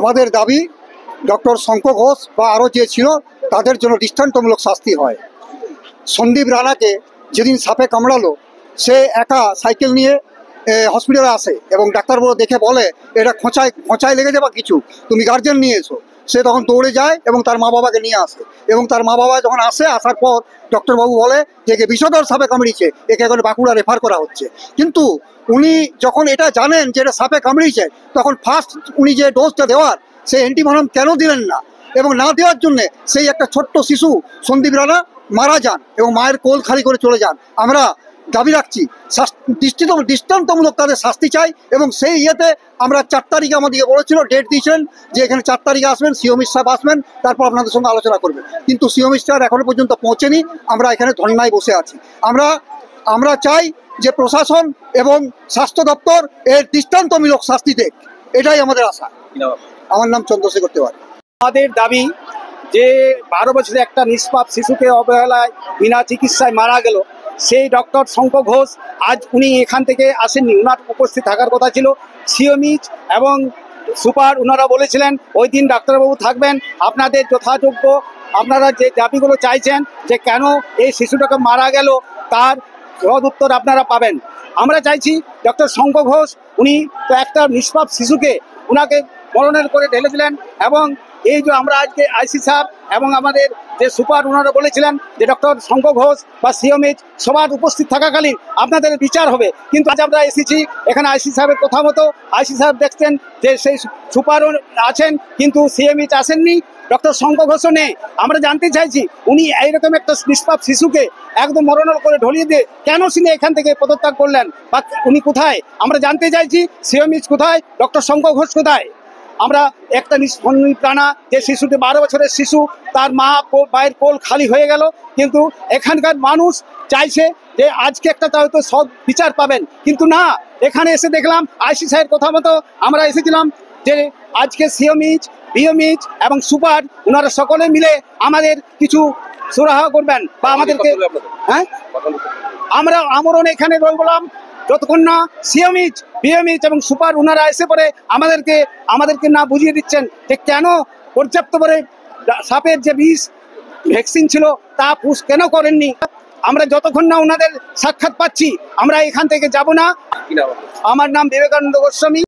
আমাদের দাবি ডক্টর শঙ্খ ঘোষ বা আরও যে ছিল তাদের জন্য দৃষ্টান্তমূলক শাস্তি হয়। সন্দীপ রানাকে যেদিন সাপে কামড়ালো, সে একা সাইকেল নিয়ে হসপিটালে আসে এবং ডাক্তারবাবু দেখে বলে এটা খোঁচায় লেগেছে বা কিছু, তুমি গার্জেন নিয়ে এসো। সে তখন দৌড়ে যায় এবং তার মা বাবাকে নিয়ে আসে, এবং তার মা বাবা যখন আসার পর ডক্টরবাবু বলে যে একে বিষধর সাপে কামড়িয়েছে, একে এখন বাঁকুড়া রেফার করা হচ্ছে। কিন্তু উনি যখন এটা জানেন যে এটা সাপে কামড়িয়েছে, তখন ফার্স্ট উনি যে ডোজটা দেওয়ার সেই অ্যান্টিভেনম কেন দিলেন না, এবং না দেওয়ার জন্যে সেই একটা ছোট্ট শিশু সন্দীপ রানা মারা যান এবং মায়ের কোল খালি করে চলে যান। আমরা দাবি রাখছি দৃষ্টান্তমূলক তাদের শাস্তি চাই, এবং সেই ইয়েতে আমরা 4 তারিখে আমাদেরকে বলেছিল, ডেট দিয়েছিলেন যে এখানে 4 তারিখে আসবেন, সিও মিশ্র সাহেব আসবেন, তারপর আপনাদের সঙ্গে আলোচনা করবেন। কিন্তু সিও মিশ্র এখনো পর্যন্ত পৌঁছেনি। আমরা এখানে ধর্নায় বসে আছি। আমরা চাই যে প্রশাসন এবং স্বাস্থ্য দপ্তর এর দৃষ্টান্তমূলক শাস্তি দেখ, এটাই আমাদের আশা। আমার নাম চন্দ্রশেখর তেওয়ারি। আমাদের দাবি যে 12 বছরের একটা নিষ্পাপ শিশুকে অবহেলায় বিনা চিকিৎসায় মারা গেল, সেই ডক্টর শঙ্খ ঘোষ আজ উনি এখান থেকে আসেননি, উনার উপস্থিত থাকার কথা ছিল। সিওমিচ এবং সুপার ওনারা বলেছিলেন ওই দিন ডাক্তারবাবু থাকবেন, আপনাদের যথাযোগ্য আপনারা যে দাবিগুলো চাইছেন যে কেন এই শিশুটাকে মারা গেল তার সদ উত্তর আপনারা পাবেন। আমরা চাইছি ডক্টর শঙ্খ ঘোষ উনি তো একটা নিষ্পাপ শিশুকে ওনাকে মরণের করে ঢেলে দিলেন, এবং এই যে আমরা আজকে আইসি সাহেব এবং আমাদের যে সুপার ওনারা বলেছিলেন যে ডক্টর শঙ্খ ঘোষ বা সিওমিচ সবার উপস্থিত থাকাকালীন আপনাদের বিচার হবে, কিন্তু আজ আমরা এসেছি এখানে আইসি সাহেবের কথা মতো। আইসি সাহেব দেখছেন যে সেই সুপারও আছেন কিন্তু সিএমইচ আসেননি, ডক্টর শঙ্খ ঘোষও নেই। আমরা জানতে চাইছি উনি এইরকম একটা নিষ্পাপ শিশুকে একদম মরণের করে ঢলিয়ে দিয়ে কেন তিনি এখান থেকে পদত্যাগ করলেন, বা উনি কোথায় আমরা জানতে চাইছি। সিওমিচ কোথায়, ডক্টর শঙ্খ ঘোষ কোথায়? আমরা একটা প্রাণা যে শিশুটি 12 বছরের শিশু, তার মায়ের কোল খালি হয়ে গেল, কিন্তু এখানকার মানুষ চাইছে যে আজকে একটা হয়তো সব বিচার পাবেন, কিন্তু না। এখানে এসে দেখলাম আইসি সাহেবের কথা মতো আমরা এসেছিলাম যে আজকে সিওমিচ, বিওমিচ এবং সুপার ওনারা সকলে মিলে আমাদের কিছু সুরাহা করবেন বা আমাদেরকে, হ্যাঁ আমরা আমরণ এখানে বললাম যতক্ষণ না সিওমিচ, বিওমিচ এবং সুপার ওনারা এসে পরে আমাদেরকে না বুঝিয়ে দিচ্ছেন যে কেন পর্যাপ্ত করে সাপের যে বিষ ভ্যাকসিন ছিল তা পুশ কেন করেননি। আমরা যতক্ষণ না ওনাদের সাক্ষাৎ পাচ্ছি আমরা এখান থেকে যাব না। আমার নাম বিবেকানন্দ গোস্বামী।